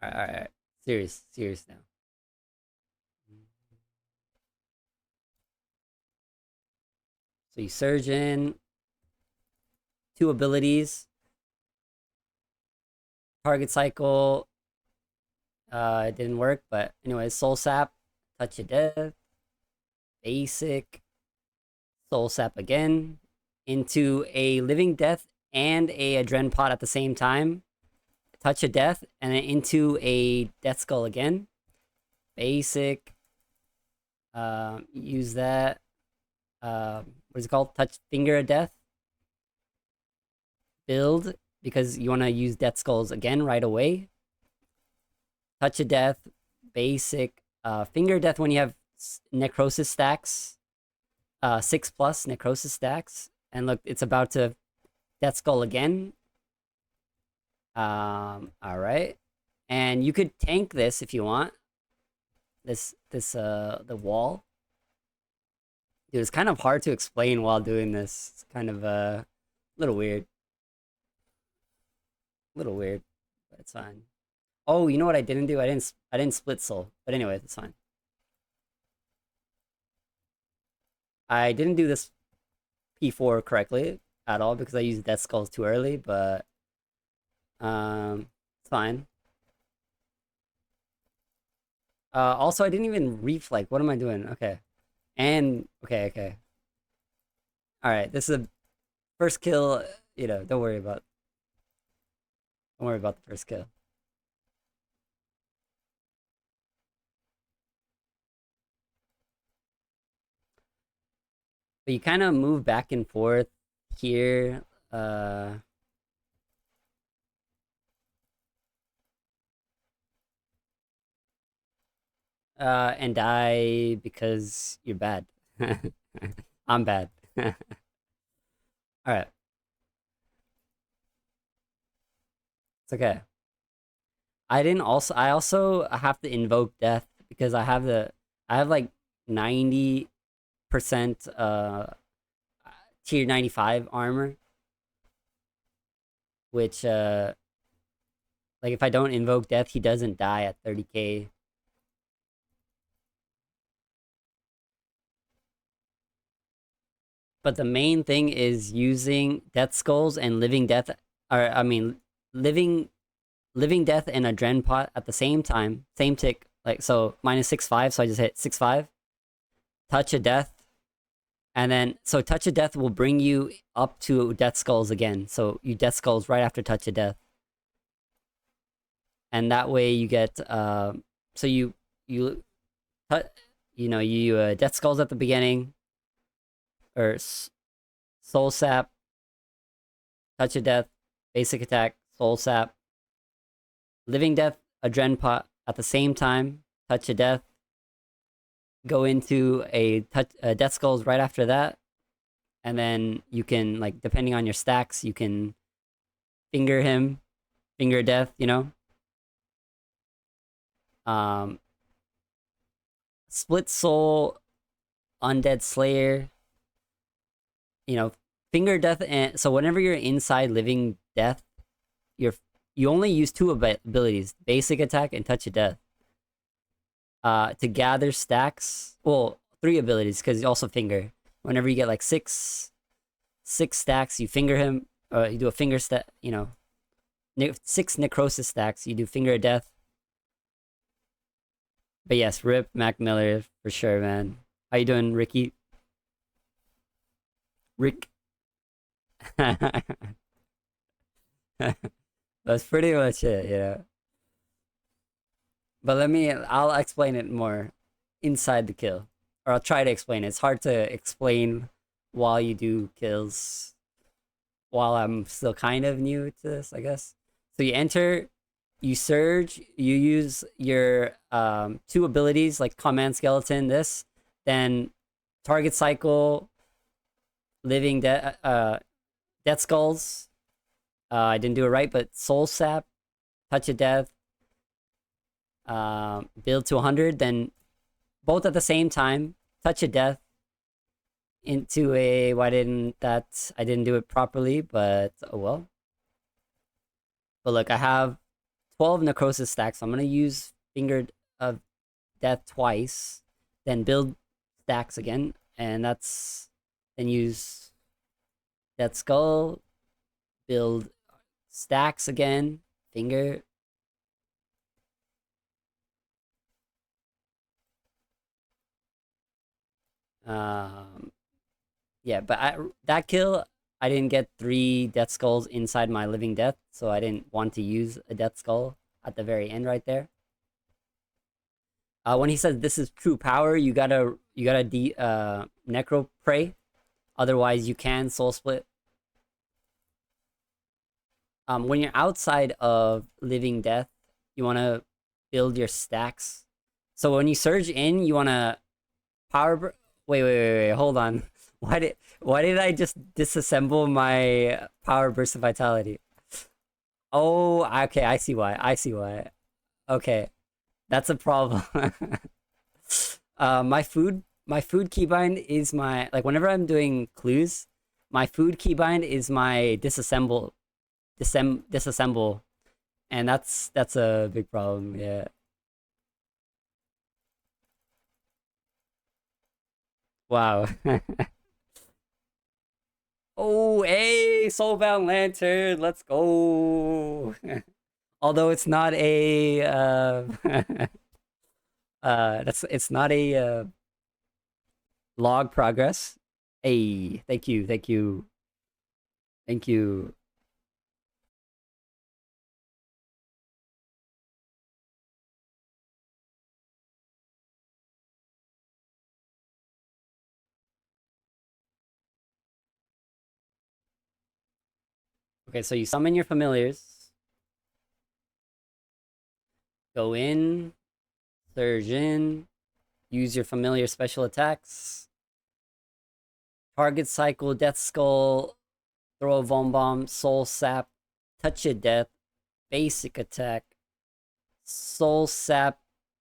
Alright. Serious now. So you surge in, two abilities, target cycle. It didn't work, but anyway, soul sap, touch of death, basic, soul sap again, into a living death and a adren pot at the same time. Touch of death, and then into a death skull again. Basic. Use that. What is it called? Touch finger of death. Build, because you want to use death skulls again right away. Touch of death. Basic. Finger of death when you have necrosis stacks. 6+ necrosis stacks. And look, it's about to death skull again. All right, and you could tank this if you want. The wall. Dude, it's kind of hard to explain while doing this. It's kind of little weird. Little weird, but it's fine. Oh, you know what I didn't do? I didn't split soul. But anyway, it's fine. I didn't do this P4 correctly at all because I used death skulls too early, but it's fine. Also, I didn't even reflect. What am I doing? Okay. And, okay. Alright, this is a first kill, don't worry about the first kill. But you kind of move back and forth here, and die because you're bad. I'm bad. All right, it's okay. I also have to invoke death because I have like 90% tier 95 armor, which like if I don't invoke death, he doesn't die at 30k. But the main thing is using death skulls and living death, or I mean, living death and a dren pot at the same time, same tick. Like so, -6/5. So I just hit 6/5, touch of death, and then so touch of death will bring you up to death skulls again. So you death skulls right after touch of death, and that way you get so you death skulls at the beginning, or soul sap, touch of death, basic attack, soul sap, living death, adren pot at the same time, touch of death, go into a death skulls right after that, and then you can, like, depending on your stacks, you can finger him, finger death, um split soul, undead slayer, finger death. And so whenever you're inside living death, you only use two abilities, basic attack and touch of death, to gather stacks. Well, three abilities, because you also finger. Whenever you get like six stacks, you finger him. You do a finger stack. 6 necrosis stacks, you do finger of death. But yes, rip Mac Miller for sure, man. How you doing, Ricky? Rick. That's pretty much it. But I'll explain it more inside the kill. Or I'll try to explain it. It's hard to explain while you do kills, while I'm still kind of new to this, I guess. So you enter, you surge, you use your two abilities like command skeleton, then target cycle, living death skulls. I didn't do it right, but soul sap, touch of death, build to 100, then both at the same time, touch of death into a, I didn't do it properly, but oh well. But look, I have 12 necrosis stacks. So I'm gonna use Finger of Death twice, then build stacks again, and that's then use Death Skull, build stacks again, Finger. Um, yeah, but that kill, I didn't get 3 Death Skulls inside my Living Death, so I didn't want to use a Death Skull at the very end right there. When he says this is true power, you gotta necro pray, otherwise you can soul split. When you're outside of Living Death, you wanna build your stacks. So when you surge in, you wanna power. Wait, hold on. Why did I just disassemble my power burst of vitality? Oh, okay, I see why. I see why. Okay, that's a problem. My food keybind is my, like, whenever I'm doing clues, my food keybind is my disassemble, and that's a big problem. Yeah. Wow. Oh, hey, Soulbound Lantern, let's go. Although it's not a that's it's not a log progress. Hey, thank you. Okay, so you summon your familiars, go in, surge in, use your familiar special attacks, target cycle, death skull, throw a Von Bomb, soul sap, touch of death, basic attack, soul sap,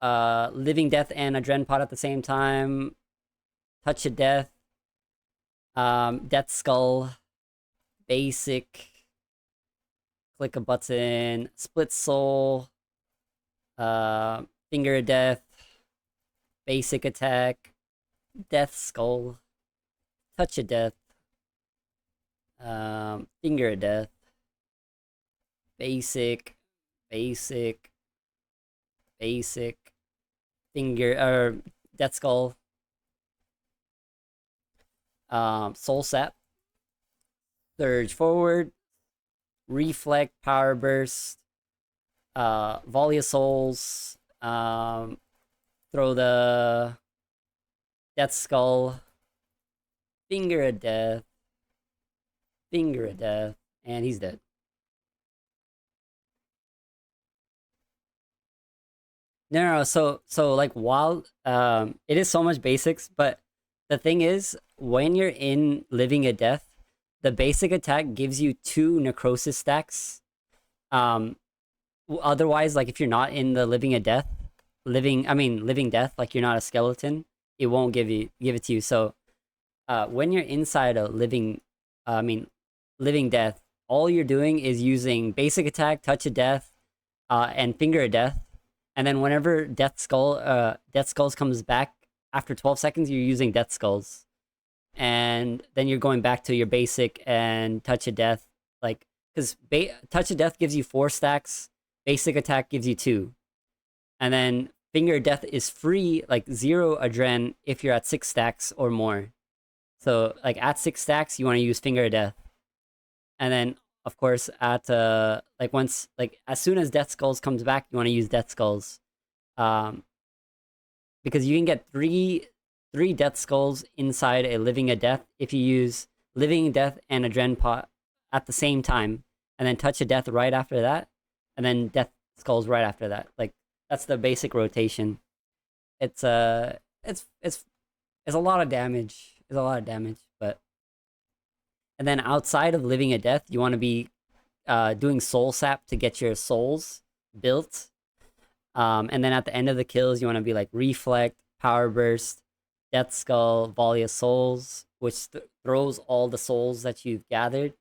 living death and a Dren pot at the same time, touch of death, death skull, basic, click a button, split soul, finger of death, basic attack, death skull, touch of death, finger of death, basic, basic, basic, finger or death skull, soul sap, surge forward, reflect, power burst, volley of souls, throw the death skull, finger of death, and he's dead. No, so like while it is so much basics, but the thing is when you're in living a death, the basic attack gives you 2 necrosis stacks. Um Otherwise, like if you're not in the living a death, living death, like you're not a skeleton, it won't give it to you. So when you're inside a I mean living death, all you're doing is using basic attack, touch of death, and finger of death, and then whenever death skulls comes back after 12 seconds, you're using death skulls, and then you're going back to your basic and touch of death, like because touch of death gives you 4 stacks, basic attack gives you 2, and then finger of death is free, like 0 adren if you're at 6 stacks or more. So like at 6 stacks, you want to use finger of death, and then of course at like once like as soon as death skulls comes back, you want to use death skulls, um because you can get three death skulls inside a living a death if you use living death and a dren pot at the same time, and then touch a death right after that, and then death skulls right after that. Like that's the basic rotation. It's it's a lot of damage. It's a lot of damage, but and then outside of living a death, you want to be doing soul sap to get your souls built. And then at the end of the kills, you want to be like reflect, power burst, death skull, volley of souls, which throws all the souls that you've gathered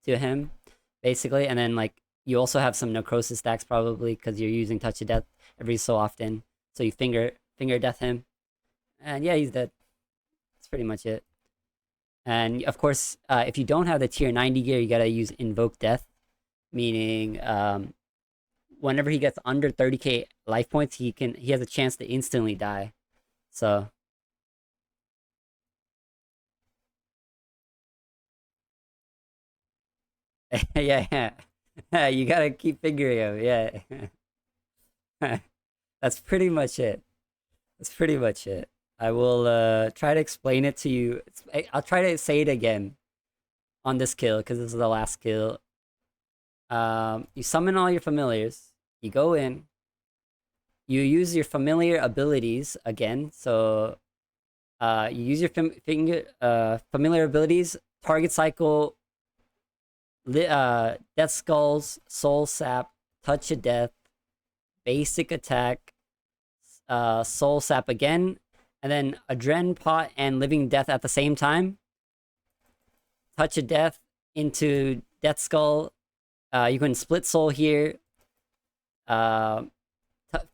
to him, basically. And then like You also have some necrosis stacks probably because you're using Touch of Death every so often. So you finger death him, and yeah, he's dead. That's pretty much it. And of course, if you don't have the tier 90 gear, you gotta use Invoke Death, meaning whenever he gets under 30k life points, he has a chance to instantly die. So yeah, yeah. You gotta keep figuring him. Yeah, that's pretty much it. That's pretty much it. I will try to explain it to you. I'll try to say it again on this kill because this is the last kill. You summon all your familiars. You go in. You use your familiar abilities again. So you use your familiar abilities. Target cycle. Death Skulls, Soul Sap, Touch of Death, Basic Attack, Soul Sap again, and then Adren Pot and Living Death at the same time. Touch of Death into Death Skull. You can split Soul here. Uh,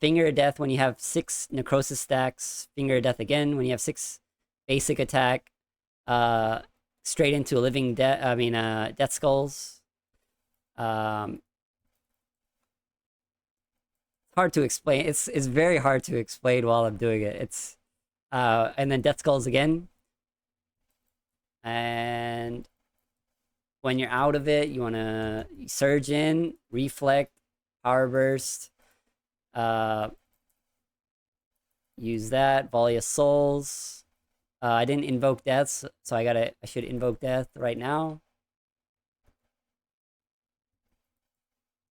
Finger of Death when you have 6 Necrosis stacks. Finger of Death again when you have 6 Basic Attack. Straight into a Living Death. I mean, Death Skulls. Um, hard to explain. It's very hard to explain while I'm doing it. It's and then Death Skulls again. And when you're out of it, you wanna surge in, reflect, power burst. Uh, use that volley of souls. I didn't invoke deaths, so I should invoke death right now.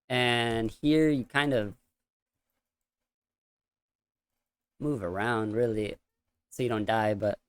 And here you kind of move around really so you don't die, but